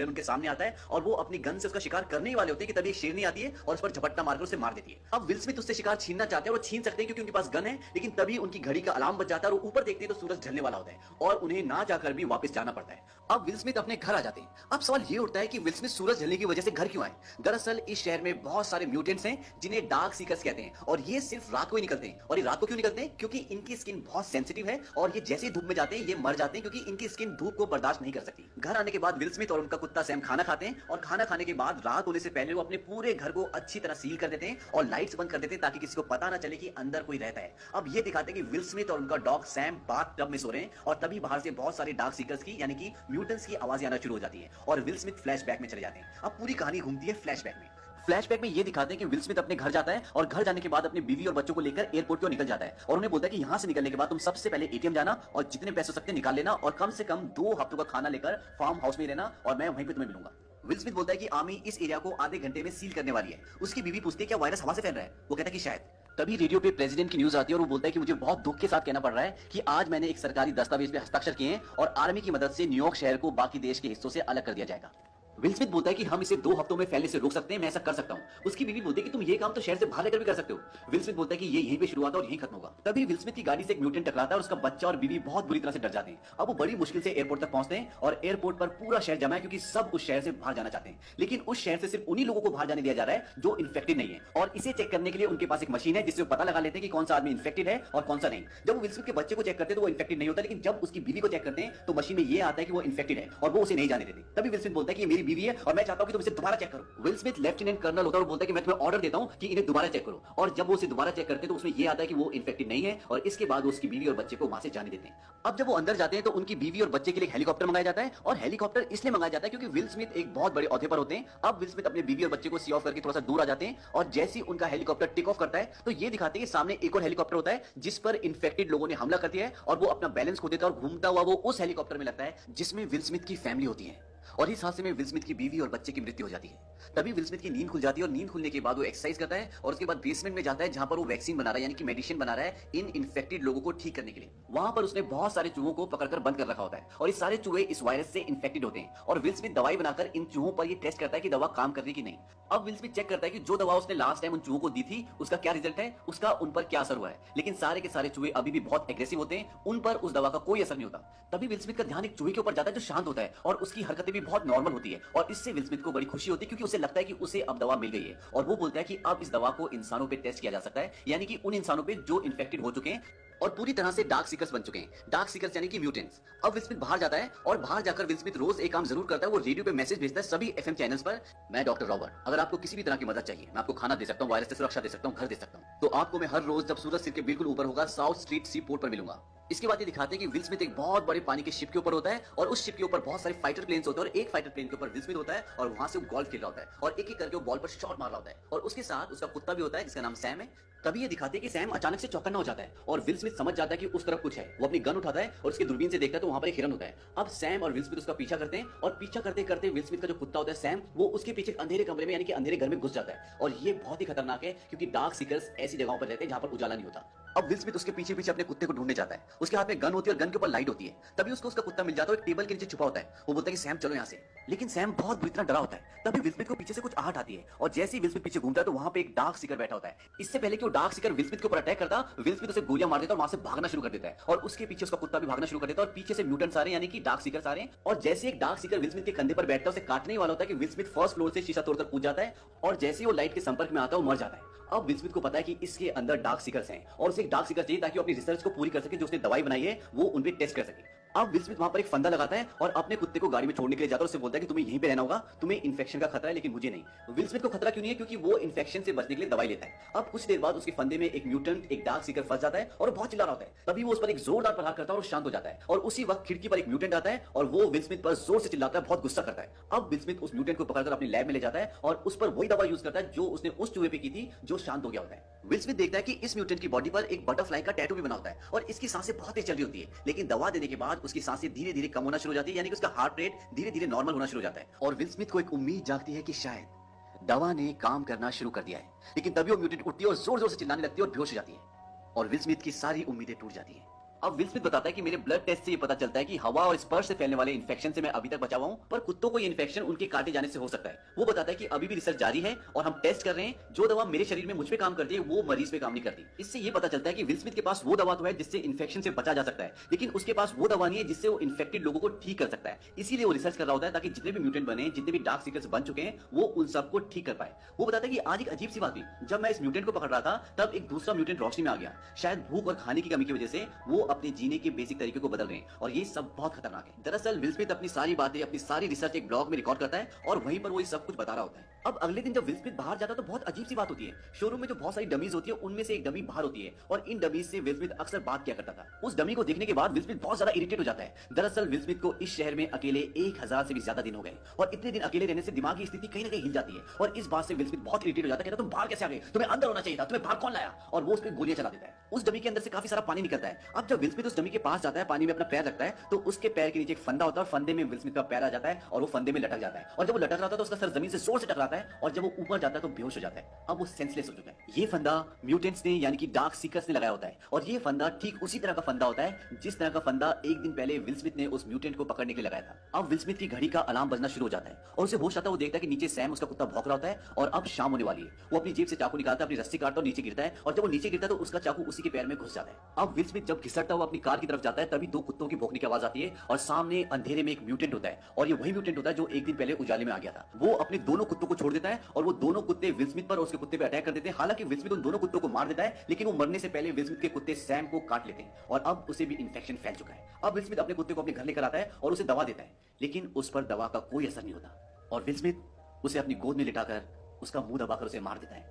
हिरन उनके सामने आता है और वो अपनी गन से उसका शिकार करने ही वाले होते हैं कि तभी एक शेरनी आती है और उस पर झपट्टा मारकर उसे मार देती है। अब विल स्मिथ उससे शिकार छीनना चाहते हैं और वो छीन सकते हैं क्योंकि उनके पास गन है, लेकिन तभी उनकी घड़ी का अलार्म बज जाता है और ऊपर देखते हैं तो सूरज ढलने वाला होता है और उन्हें ना जाकर भी वापस जाना पड़ता है। अब विल स्मिथ अपने घर आ जाते हैं। अब सवाल ये उठता है कि विल स्मिथ सूरज ढलने की वजह से घर क्यों आए। दरअसल इस शहर में बहुत सारे म्यूटेंट्स हैं जिन्हें डार्क सीकर्स कहते हैं और ये सिर्फ रात को ही निकलते हैं। और ये रात को क्यों निकलते हैं? क्योंकि इनकी स्किन बहुत सेंसिटिव है और ये जैसे धूप में जाते हैं ये मर जाते हैं क्योंकि इनकी स्किन धूप को बर्दाश्त नहीं कर सकती। घर आने के बाद विल स्मिथ और उनका कुत्ता सैम खाना खाते हैं और खाना खाने के बाद रात होने से पहले वो अपने पूरे घर को अच्छी तरह सील कर देते हैं और लाइट्स बंद कर देते हैं ताकि किसी को पता ना चले कि अंदर कोई रहता है। अब ये दिखाते हैं कि विल स्मिथ और उनका डॉग सैम बाथ टब में सो रहे हैं और तभी बाहर से बहुत सारे डार्क सीकर्स की यानी कि म्यूटेंट्स की आवाजें आना शुरू हो जाती है और विल स्मिथ फ्लैशबैक में चले जाते हैं। अब पूरी कहानी घूमती है फ्लैशबैक में। फ्लैशबैक में ये दिखाते हैं कि विल स्मिथ अपने घर जाता है और घर जाने के बाद अपनी बीवी और बच्चों को लेकर एयरपोर्ट की ओर निकल जाता है और उन्हें बोलता है कि यहां से निकलने के बाद तुम सबसे पहले एटीएम जाना और जितने पैसे हो सकते निकाल लेना और कम से कम 2 हफ्तों का खाना लेकर फार्म हाउस में रहना और मैं वहीं पे तुम्हें मिलूंगा। विल स्मिथ बोलता है कि आर्मी इस एरिया को आधे घंटे में सील करने वाली है। उसकी बीवी पूछती है क्या वायरस हवा से फैल रहा है? वो कहता है कि शायद। तभी रेडियो पे प्रेसिडेंट की न्यूज आती है और वो बोलता है कि मुझे बहुत दुख के साथ कहना पड़ रहा है कि आज मैंने एक सरकारी दस्तावेज पे हस्ताक्षर किए हैं और आर्मी की मदद से न्यूयॉर्क शहर को बाकी देश के हिस्सों से अलग कर दिया जाएगा। विल स्मिथ बोलता है कि हम इसे 2 हफ्तों में फैलने से रोक सकते हैं, मैं ऐसा कर सकता हूं। उसकी बीवी बोलती है कि तुम ये काम तो शहर से बाहर लेकर भी कर सकते हो। विल स्मिथ बोलता है कि ये यहीं पे शुरुआत है और यहीं खत्म होगा। तभी विल स्मिथ की गाड़ी से एक म्यूटेंट टकराता है और उसका बच्चा और बीवी बहुत बुरी तरह से डर जाते हैं। अब वो बड़ी मुश्किल से एयरपोर्ट तक पहुंचते हैं और एयरपोर्ट पर पूरा शहर जमा है क्योंकि सब उस शहर से बाहर जाना चाहते हैं, लेकिन उस शहर से सिर्फ उन्हीं लोगों को बाहर जाने दिया जा रहा है जो इन्फेक्टेड नहीं है। और इसे चेक करने के लिए उनके पास एक मशीन है जिससे वो पता लगा लेते हैं कि कौन सा आदमी इन्फेक्टेड है और कौन सा नहीं। जब वो विल स्मिथ के बच्चे को चेक करते हैं तो वो इन्फेक्टेड नहीं होता, लेकिन जब उसकी बीवी को चेक करते हैं तो मशीन में ये आता है कि वो इन्फेक्टेड है और वो उसे नहीं जाने देते। तभी विल स्मिथ बोलता है कि ये मेरी बीवी है और मैं चाहता हूं कि तुम इसे दोबारा चेक करो। विल स्मिथ लेफ्टिनेंट कर्नल होता है और बोलता है कि मैं तुम्हें ऑर्डर देता हूं कि इन्हें दोबारा चेक करो। और जब वो उसे दोबारा चेक करते हैं तो उसमें यह आता है कि वो इन्फेक्टेड नहीं है और इसके बाद वो उसकी बीवी और बच्चे को वहां से जाने देते हैं। अब जब वो अंदर जाते हैं तो उनकी बीवी और बच्चे के लिए हेलीकॉप्टर मंगाया जाता है और हेलीकॉप्टर इसलिए मंगाया जाता है क्योंकि विल स्मिथ एक बहुत बड़े ओहदे पर होते हैं। अब विल स्मिथ अपने बीवी और बच्चे को सी ऑफ करके थोड़ा सा दूर आ जाते हैं और जैसे ही उनका हेलीकॉप्टर टेक ऑफ करता है तो ये दिखाते हैं कि सामने एक और हेलीकॉप्टर होता है जिस पर इन्फेक्टेड लोगों ने हमला कर दिया है और वो अपना बैलेंस खो देता है और घूमता हुआ वो उस हेलीकॉप्टर में लगता है जिसमें विल स्मिथ की फैमिली होती है और इस हादसे में विल स्मिथ की बीवी और बच्चे की मृत्यु हो जाती है। तभी विल स्मिथ की नींद खुल जाती है और नींद खुलने के बाद वो एक्सरसाइज करता है और उसके बाद बेसमेंट में जाता है जहां पर वो वैक्सीन बना रहा है यानी कि मेडिसिन बना रहा है इन इन्फेक्टेड लोगों को ठीक करने के लिए। वहां पर उसने बहुत सारे चूहों को पकड़कर बंद कर रखा होता है और ये सारे चूहे इस वायरस से इन्फेक्टेड होते हैं और विल स्मिथ दवाई बनाकर इन चूहों पर ये टेस्ट करता है कि दवा काम कर रही कि नहीं। अब विल स्मिथ चेक करता है कि जो दवा उसने लास्ट टाइम उन चूहों को दी थी उसका क्या रिजल्ट है, उसका उन पर क्या असर हुआ है, लेकिन सारे के सारे चूहे अभी भी बहुत एग्रेसिव होते हैं, उन पर उस दवा का कोई असर नहीं होता। तभी विल स्मिथ का ध्यान एक चूहे के ऊपर जाता है जो शांत होता है और उसकी हरकतें भी बहुत नॉर्मल होती है और इससे विल स्मिथ को बड़ी खुशी होती है क्योंकि उसे लगता है कि उसे अब दवा मिल गई है और वो बोलता है कि अब इस दवा को इंसानों पे टेस्ट किया जा सकता है, यानी कि उन इंसानों पे जो इन्फेक्टेड हो चुके हैं और पूरी तरह से डार्क सीकर्स बन चुके हैं। डार्क सीकर्स यानी कि म्यूटेंट्स। अब विल स्मिथ बाहर जाता है और बाहर जाकर विल स्मिथ रोज एक काम जरूर करता है, वो रेडियो पे मैसेज भेजता है सभी एफएम चैनल्स पर, मैं डॉक्टर रॉबर्ट, अगर आपको किसी भी तरह की मदद चाहिए मैं आपको खाना दे सकता हूँ, वायरस से सुरक्षा दे सकता हूँ, घर दे सकता हूँ, तो आपको मैं हर रोज जब सूरज सिर के बिल्कुल ऊपर होगा साउथ स्ट्रीट सी पोर्ट पर मिलूंगा। इसके बाद ये दिखाते हैं कि विल स्मिथ एक बहुत बड़े पानी के शिप के ऊपर होता है और उस शिप के ऊपर बहुत सारे फाइटर प्लेन्स होते हैं और एक फाइटर प्लेन के ऊपर विल स्मिथ होता है और वहां से वो गोल्फ खेल रहा होता है और एक एक करके वो बॉल पर शॉट मार रहा होता है और उसके साथ उसका कुत्ता भी होता है जिसका नाम सैम है। तभी ये दिखाते हैं कि सैम अचानक से चौकन्ना हो जाता है और विल स्मिथ समझ जाता है कि उस तरफ कुछ है। वो अपनी गन उठाता है और उसके दूरबीन से देखता है तो वहां पर एक हिरन होता है। अब सैम और विल स्मिथ उसका पीछा करते हैं और पीछा करते करते विल स्मिथ का जो कुत्ता होता है सैम वो उसके पीछे अंधेरे कमरे में यानी कि अंधेरे घर में घुस जाता है और ये बहुत ही खतरनाक है क्योंकि डार्क सीकर्स ऐसी जगहों पर रहते हैं जहां पर उजाला नहीं होता। अब विल स्मिथ उसके पीछे पीछे अपने कुत्ते को ढूंढने जाता है। उसके हाथ में गन होती है और गन के ऊपर लाइट होती है। तभी उसको उसका कुत्ता मिल जाता है, एक टेबल के नीचे छुपा होता है। वो बोलता है कि सैम चलो यहाँ से, लेकिन सैम बहुत बुरी तरह डरा होता है। तभी विल स्मिथ को पीछे से कुछ आहट आती है और जैसे ही विल स्मिथ पीछे घूमता है तो वहां पे एक डार्क सीकर बैठा होता है। इससे पहले कि वो डार्क सीकर विल स्मिथ के ऊपर अटैक करता, विल स्मिथ उसे गोलियां मार देता और वहां से भागना शुरू कर देता है और उसके पीछे उसका कुत्ता भी भागना शुरू कर देता है और पीछे से म्यूटेंट्स आ रहे हैं यानी कि डार्क सीकर्स आ रहे हैं। और जैसे एक डार्क सीकर विल स्मिथ के कंधे पर बैठता है उसे काटने ही वाला होता है कि विल स्मिथ फर्स्ट फ्लोर से शीशा तोड़कर कूद जाता है और जैसे ही वो लाइट के संपर्क में आता है वो मर जाता है। अब विल स्मिथ को पता है कि इसके अंदर डार्क सीकर्स हैं और उसे एक डार्क सीकर चाहिए ताकि वो अपनी रिसर्च को पूरी कर सके, जो उसने दवाई बनाई है वो उन पे टेस्ट कर सके। अब विल स्मिथ वहां पर एक फंदा लगाता है और अपने कुत्ते को गाड़ी में छोड़ने के लिए जाता है। उससे बोलता है कि तुम्हें यहीं पे रहना होगा, तुम्हें इन्फेक्शन का खतरा है लेकिन मुझे नहीं। विल स्मिथ को खतरा क्यों नहीं है? क्योंकि वो इन्फेक्शन से बचने के लिए दवाई लेता है। अब कुछ देर बाद उसके फंदे में एक म्यूटेंट एक डार्क सीकर फंस जाता है और बहुत चिल्ला रहा होता है। तभी वो उस पर एक जोरदार प्रहार करता है और शांत हो जाता है और उसी वक्त खिड़की पर एक म्यूटेंट आता है और वो विल स्मिथ पर जोर से चिल्लाता है, बहुत गुस्सा करता है। अब विल स्मिथ उस म्यूटेंट को पकड़कर अपनी लैब में ले जाता है और उस पर वही दवा यूज करता है जो उसने उस चूहे पे की थी जो शांत हो गया होता है। विल स्मिथ देखता है कि इस म्यूटेंट की बॉडी पर एक बटरफ्लाई का टैटू भी बना होता है और इसकी सांसें बहुत तेज चल रही होती है, लेकिन दवा देने के बाद उसकी सांसें धीरे धीरे कम होना शुरू हो जाती है, यानी कि उसका हार्ट रेट धीरे धीरे नॉर्मल होना शुरू हो जाता है। और विल स्मिथ को एक उम्मीद जागती है कि शायद दवा ने काम करना शुरू कर दिया है, लेकिन तभी वो म्यूटेंट उठती है और जोर जोर से चिल्लाने लगती है और बेहोश हो जाती है और विल स्मिथ की सारी उम्मीदें टूट जाती है। अब विल स्मिथ बताता है कि मेरे ब्लड टेस्ट से ये पता चलता है कि हवा और स्पर्श से फैलने वाले इन्फेक्शन से मैं अभी तक बचा हुआ हूं, पर कुत्तों को ये इन्फेक्शन उनके काटे जाने से हो सकता है। वो बताता है कि अभी भी रिसर्च जारी है और हम टेस्ट कर रहे हैं, जो दवा मेरे शरीर में मुझ पे काम करती है वो मरीज पे काम नहीं करती। इससे ये पता चलता है कि विल स्मिथ के पास वो दवा तो है जिससे इन्फेक्शन से बचा जा सकता है, लेकिन उसके पास वो दवा नहीं है जिससे वो इन्फेक्टेड लोगों को ठीक कर सकता है। इसीलिए वो रिसर्च कर रहा होता है ताकि जितने भी म्यूटेंट बने, जितने भी डार्क सीकर्स बन चुके हैं, वो उन सबको ठीक कर पाए। वो बताता है कि आज एक अजीब सी बात हुई, जब मैं इस म्यूटेंट को पकड़ रहा था तब एक दूसरा म्यूटेंट रोशनी में आ गया। शायद भूख और खाने की कमी की वजह से वो अपने जीने के बेसिक तरीके को बदल रहे हैं और ये सब बहुत खतरनाक है। दरअसल विल स्मिथ अपनी सारी बातें, अपनी सारी रिसर्च एक ब्लॉग में रिकॉर्ड करता है और वहीं पर वो ये सब कुछ बता रहा होता है। अब अगले दिन जब विल स्मिथ बाहर जाता है तो बहुत अजीब सी बात होती है। शोरूम में जो बहुत सारी डमीज होती है उनमें से एक डमी बाहर होती है और इन डमीज से विल स्मिथ अक्सर बात किया करता था। उस डमी को देखने के बाद विल स्मिथ बहुत ज्यादा इरिटेट हो जाता है। दरअसल विल स्मिथ को इस शहर में अकेले 1000 से भी ज्यादा दिन हो गए और इतने दिन अकेले रहने से दिमागी स्थिति कहीं ना कहीं हिल जाती है और इस बात से विल स्मिथ बहुत इरिटेट हो जाता है। कहता तुम बाहर कैसे आ गए, तुम्हें अंदर होना चाहिए था, तुम्हें बाहर कौन लाया, और वो उस पर गोलियां चला देता है। उस डमी के अंदर से काफी सारा पानी निकलता है। अब जब विल स्मिथ उस डमी के पास जाता है, पानी में अपना पैर रखता है तो उसके पैर के नीचे एक फंदा होता है और फंदे में विल स्मिथ का पैर आ जाता है और वो फंदे में लटक जाता है और जब वो लटक रहा था तो उसका सर जमीन से जोर से टकराता है और जब वो ऊपर जाता है तो बेहोश हो जाता है। अब वो सेंसलेस हो चुका है। ये फंदा म्यूटेंट्स ने यानी कि डार्क सीकर्स ने लगाया होता है और ये फंदा ठीक उसी तरह का फंदा होता है जिस तरह का फंदा एक दिन पहले विल स्मिथ ने उस म्यूटेंट को पकड़ने के लिए लगाया था। अब विल स्मिथ की घड़ी का अलार्म बजना शुरू हो जाता है और उसे होश आता है। वो देखता है कि नीचे सैम उसका कुत्ता भौंक रहा होता है और अब शाम होने वाली है। वो अपनी जेब से चाकू निकालता है, अपनी रस्सी काटता है और नीचे गिरता है और जब वो नीचे गिरता है तो उसका चाकू उसी के पैर में घुस जाता है। अब विल स्मिथ जब घिसटता हुआ अपनी कार की तरफ जाता है तभी दो कुत्तों की भौंकने की आवाज आती है और सामने अंधेरे में एक म्यूटेंट होता है और ये वही म्यूटेंट होता है जो एक दिन पहले उजाले में आ गया था। वो अपने दोनों कुत्तों को छोड़ देता है और वो दोनों कुत्ते विल स्मिथ पर और उसके कुत्ते पे अटैक कर देते हैं। हालांकि विल स्मिथ उन दोनों कुत्तों को मार देता है लेकिन वो मरने से पहले विल स्मिथ के कुत्ते सैम को काट लेते हैं और अब उसे भी इन्फेक्शन फैल चुका है। अब विल स्मिथ अपने कुत्ते को अपने घर लेकर आता है और उसे दवा देता है लेकिन उस पर दवा का कोई असर नहीं होता और विल स्मिथ उसे अपनी गोद में लिटाकर उसका मुंह दबाकर उसे मार देता है।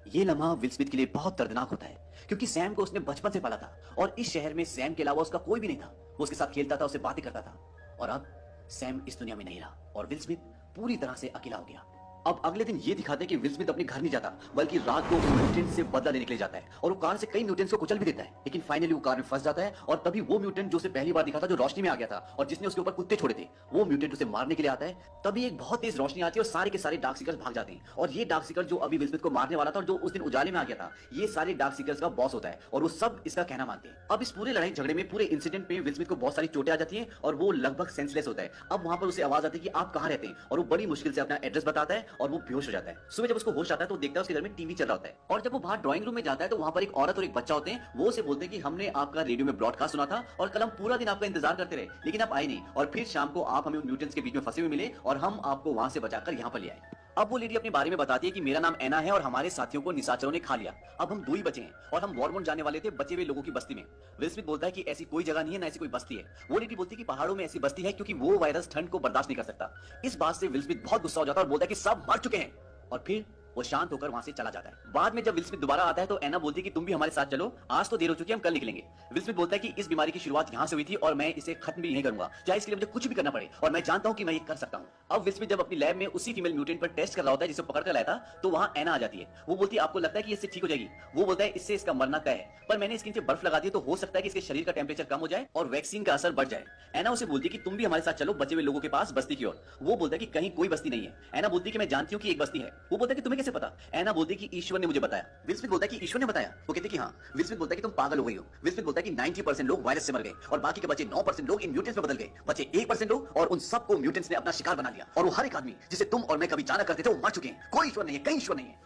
ये लम्हा विल स्मिथ के लिए बहुत दर्दनाक होता है क्योंकि सैम को उसने बचपन से पाला था और इस शहर में सैम के अलावा उसका कोई भी नहीं था। वो उसके साथ खेलता था, उससे बातें करता था और अब सैम इस दुनिया में नहीं रहा और विल स्मिथ पूरी तरह से अकेला हो गया। अब अगले दिन ये दिखाते हैं कि विल स्मिथ अपने घर नहीं जाता बल्कि रात को म्यूटेंट से बदला लेने के लिए जाता है और वो कार से कई म्यूटेंट्स को कुचल भी देता है लेकिन फाइनली वो कार में फंस जाता है और तभी वो म्यूटेंट जो उसे पहली बार दिखा था, जो रोशनी में आ गया था और जिसने उसके ऊपर कुत्ते छोड़े थे, वो म्यूटेंट उसे मारने के लिए आता है। तभी एक बहुत तेज रोशनी आती है और सारे के सारे डार्क सीकर्स भाग जाते हैं और ये डार्क सीकर जो अभी विल स्मिथ को मारने वाला था और जो उस दिन उजाले में आ गया था, ये सारे डार्क सीकर्स का बॉस होता है और वो सब इसका कहना मानते हैं। अब इस पूरे लड़ाई झगड़े में, पूरे इंसिडेंट में विल स्मिथ को बहुत सारी चोटें आ जाती हैं और वो लगभग सेंसलेस होता है। अब वहां पर उसे आवाज आती है कि आप कहां रहते हैं और वो बड़ी मुश्किल से अपना एड्रेस बताता है और वो बेहोश हो जाता है। सुबह जब उसको होश आता है तो देखता है उसके घर में टीवी चल रहा होता है और जब वो बाहर ड्राइंग रूम में जाता है तो वहां पर एक औरत और एक बच्चा होते हैं। वो उसे बोलते हैं कि हमने आपका रेडियो में ब्रॉडकास्ट सुना था और कल हम पूरा दिन आपका इंतजार करते रहे लेकिन आप आए नहीं और फिर शाम को आप हमें उन म्यूटेंट्स के बीच में फंसे हुए मिले और हम आपको वहां से बचाकर यहाँ पर ले आए। अब वो लेडी अपने बारे में बताती है कि मेरा नाम एना है और हमारे साथियों को निशाचरों ने खा लिया। अब हम 2 ही बचे हैं और हम वॉरमोंट जाने वाले थे बचे हुए लोगों की बस्ती में। विल स्मिथ बोलता है कि ऐसी कोई जगह नहीं है, ना ऐसी कोई बस्ती है। वो लेडी बोलती है कि पहाड़ों में ऐसी बस्ती है क्योंकि वो वायरस ठंड को बर्दाश्त नहीं कर सकता। इस बात से विल स्मिथ बहुत गुस्सा हो जाता है और बोलता है कि सब मर चुके हैं और फिर वो शांत होकर वहां से चला जाता है। बाद में जब विल स्मिथ दोबारा आता है तो एना बोलती है कि तुम भी हमारे साथ चलो, आज तो देर हो चुकी है, हम कल निकलेंगे। विल स्मिथ बोलता है कि इस बीमारी की शुरुआत यहां से हुई थी और मैं इसे खत्म भी नहीं करूंगा, चाहे इसके लिए मुझे कुछ भी करना पड़े और मैं जानता हूं कि मैं ये कर सकता हूं। अब विल स्मिथ जब अपनी लैब में उसी फीमेल म्यूटेंट पर टेस्ट कर रहा होता है जिसे पकड़ कर लाया था तो वहां एना आ जाती है। वो बोलती है आपको लगता है कि इससे ठीक हो जाएगी? वो बोलता है इससे इसका मरना तय है, पर मैंने इसके नीचे बर्फ लगा दी तो हो सकता है कि इसके शरीर का टेम्परेचर कम हो जाए और वैक्सीन का असर बढ़ जाए। एना उसे बोलती है कि तुम भी हमारे साथ चलो बचे हुए लोगों के पास बस्ती की ओर। वो बोलता है कि कहीं कोई बस्ती नहीं है। एना बोलती है कि मैं जानती हूं कि एक बस्ती है। वो बोलता है कि तुम्हें कैसे पता? एना बोलती है कि ईश्वर ने मुझे बताया। विल स्मिथ बोलता है कि ईश्वर ने बताया? वो कहते हैं कि हाँ। विल स्मिथ बोलता है कि तुम पागल हो गई हो। विल स्मिथ बोलता है कि 90% लोग वायरस से मर गए और बाकी के बचे 9% लोग इन म्यूटेंट्स में बदल गए। बचे 1% लोग और उन सबको म्यूटेंट्स ने अपना शिकार बना लिया और वो हर एक आदमी जिसे तुम और मैं कभी जाना करते थे वो मर चुके हैं। कोई ईश्वर नहीं है, कहीं ईश्वर नहीं है।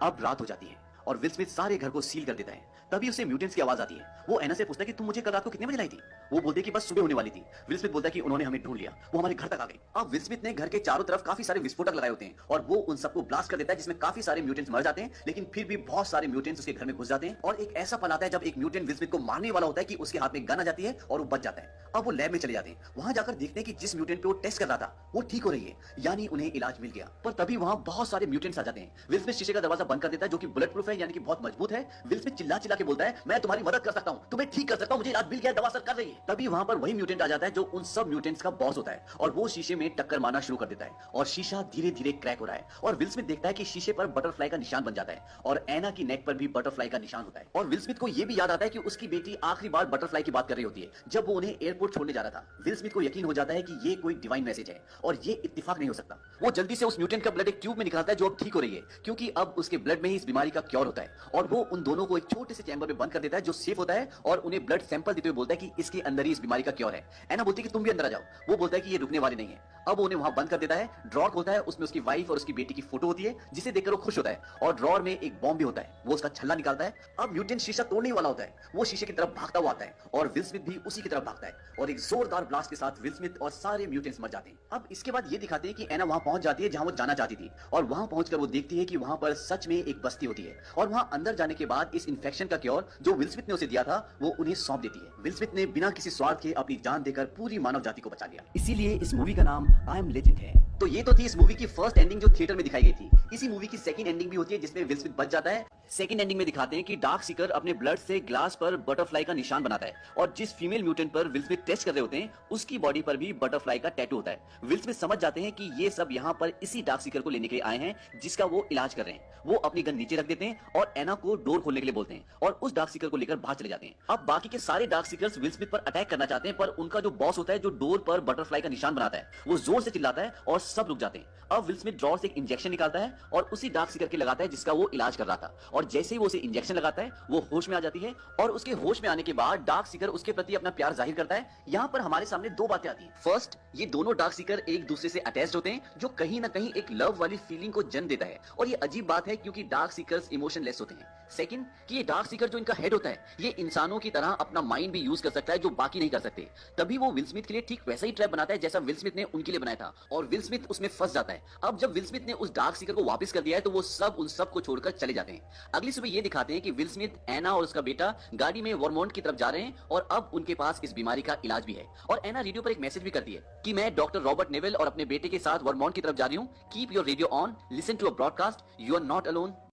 अब रात हो जाती है और विल स्मिथ सारे घर को सील कर देता है। तभी उसे म्यूटेंट्स की आवाज आती है। वो एना से पूछता है कि तुम मुझे कल रात को कितने बजे लाई थी? वो बोलते हैं कि बस सुबह होने वाली थी। विल स्मिथ बोलता है कि उन्होंने हमें ढूंढ लिया, वो हमारे घर तक आ गए। अब विल स्मिथ ने घर के चारों तरफ काफी सारे विस्फोटक लगाए होते हैं और वो उन सबको ब्लास्ट कर देता है जिसमें काफी सारे म्यूटेंट्स मर जाते हैं लेकिन फिर भी बहुत सारे म्यूटेंट्स उसके घर में घुस जाते हैं और एक ऐसा पल आता है जब एक म्यूटेंट विल स्मिथ को मारने वाला होता है कि उसके हाथ में गन आ जाती है और वो बच जाता है। अब वो लैब में चले जाते हैं। वहां जाकर देखते हैं कि जिस म्यूटेंट पे वो टेस्ट कर रहा था वो ठीक हो रही है, यानी उन्हें इलाज मिल गया। पर तभी वहां बहुत सारे म्यूटेंट्स आ जाते हैं। विल स्मिथ शीशे का दरवाजा बंद कर देता है जो कि बुलेट प्रूफ है, यानी कि बहुत मजबूत है। विल स्मिथ चिल्ला चिल्ला के बोलता है मैं तुम्हारी मदद कर सकता हूं, तुम्हें ठीक कर सकता हूं, मुझे इलाज मिल गया, दवा असर कर रही है। तभी वहां पर वही म्यूटेंट आ जाता है जो उन सब म्यूटेंट्स का बॉस होता है और वो शीशे में टक्कर मारना शुरू कर देता है और शीशा धीरे धीरे क्रैक हो रहा है और विल स्मिथ देखता है कि शीशे पर बटरफ्लाई का निशान बन जाता है और एना की नेक पर भी बटरफ्लाई का निशान होता है। और विल स्मिथ को यह भी याद आता है कि उसकी बेटी आखिरी बार बटरफ्लाई की बात कर रही होती है जब वो उन्हें एयरपोर्ट छोड़ने जा रहा था। विल स्मिथ को यकीन हो जाता है कि ये कोई डिवाइन मैसेज है और ये इत्तेफाक नहीं हो सकता। वो जल्दी से उस म्यूटेंट का ब्लड एक ट्यूब में निकालता है जो अब ठीक हो रही है क्योंकि अब उसके ब्लड में ही इस बीमारी का क्योर क्योर होता है और वो उन दोनों को एक छोटे से चैम्बर में बंद कर देता है जो सेफ होता है और उन्हें ब्लड सैंपल देते हुए बोलता है कि इसके अंदर ही इस बीमारी का क्योर है। एना बोलती है कि तुम भी अंदर आ जाओ। वो बोलता है कि ये रुकने वाले नहीं है। अब वो उन्हें वहां बंद कर देता है। ड्रॉर खोलता है, उसमें उसकी वाइफ और उसकी बेटी की फोटो होती है जिसे देखकर वो खुश होता है और ड्रॉर में एक बॉम्ब भी होता है। वो उसका छल्ला निकालता है। अब म्यूटेंट शीशा तोड़ने ही वाला होता है। वो शीशे की तरफ भागता हुआ आता है और विल स्मिथ भी उसी की तरफ भागता है और एक जोरदार ब्लास्ट के साथ विल स्मिथ और सारे म्यूटेंट्स मर जाते हैं। अब इसके बाद ये दिखाते हैं कि एना वहां पहुंच जाती है जहां वो जाना चाहती थी और वहां पहुंचकर वो देखती है कि वहां पर सच में एक बस्ती होती है और वहां अंदर जाने के बाद इस इन्फेक्शन का क्योर जो विल स्मिथ ने उसे दिया था वो उन्हें सौंप देती है। विल स्मिथ ने बिना किसी स्वार्थ के अपनी जान देकर पूरी मानव जाति को बचा लिया। इसीलिए इस मूवी का नाम आई एम लेजेंड है। तो ये तो थी इस मूवी की फर्स्ट एंडिंग जो थिएटर में दिखाई गई थी। इसी मूवी की सेकंड एंडिंग भी होती है जिसमें विल स्मिथ बच जाता है। सेकंड एंडिंग में दिखाते हैं कि डार्क सीकर अपने ब्लड से ग्लास पर बटरफ्लाई का निशान बनाता है और जिस फीमेल म्यूटेंट पर विल स्मिथ टेस्ट कर रहे होते हैं उसकी बॉडी पर भी बटरफ्लाई का टैटू होता है। विल स्मिथ समझ जाते हैं कि ये सब यहाँ पर इसी डार्क सीकर को लेने के लिए आए हैं जिसका वो इलाज कर रहे हैं। वो अपनी गन नीचे रख देते हैं और एना को डोर खोलने के लिए बोलते हैं और उस डार्क सीकर को लेकर बाहर चले जाते हैं। अब बाकी के सारे डार्क सीकर्स विल स्मिथ पर अटैक करना चाहते हैं पर उनका जो बॉस होता है जो डोर पर बटरफ्लाई का निशान बनाता है वो जोर से चिल्लाता है और सब रुक जाते हैं। अब विल स्मिथ ड्रॉर से एक इंजेक्शन निकालता है और उसी डार्क सीकर के लगाता है जिसका वो इलाज कर रहा था और जैसे ही वो उसे इंजेक्शन लगाता है वो होश में आ जाती है और उसके होश में आने के बाद डार्क सीकर उसके प्रति अपना प्यार जाहिर करता है। यहाँ पर हमारे सामने दो बातें आती हैं। फर्स्ट, ये दोनों डार्क सीकर एक दूसरे से अटैच्ड होते हैं जो कहीं ना कहीं एक लव वाली फीलिंग को जन्म देता है और ये अजीब बात है क्योंकि डार्क सीकर्स इमोशनलेस होते हैं। सेकंड, कि ये डार्क सीकर जो इनका हेड होता है ये इंसानों की तरह अपना माइंड भी यूज कर सकता है जो बाकी नहीं कर सकते। तभी वो विल स्मिथ के लिए ठीक वैसा ही ट्रैप बनाता है जैसा विल स्मिथ ने उनके लिए बनाया था और विल स्मिथ उसमें फंस जाता है। अब जब विल स्मिथ ने उस डार्क सीकर को वापस कर दिया है तो वो सब उन सब को छोड़कर चले जाते हैं। अगली सुबह ये दिखाते हैं कि विल स्मिथ, एना और उसका बेटा गाड़ी में वर्मोंट की तरफ जा रहे हैं और अब उनके पास इस बीमारी का इलाज भी है और एना रेडियो पर एक मैसेज भी करती है कि मैं डॉक्टर रॉबर्ट नेवेल और अपने बेटे के साथ वर्मोंट की तरफ जा रही हूँ। Keep your radio on, listen to a broadcast, you are not alone.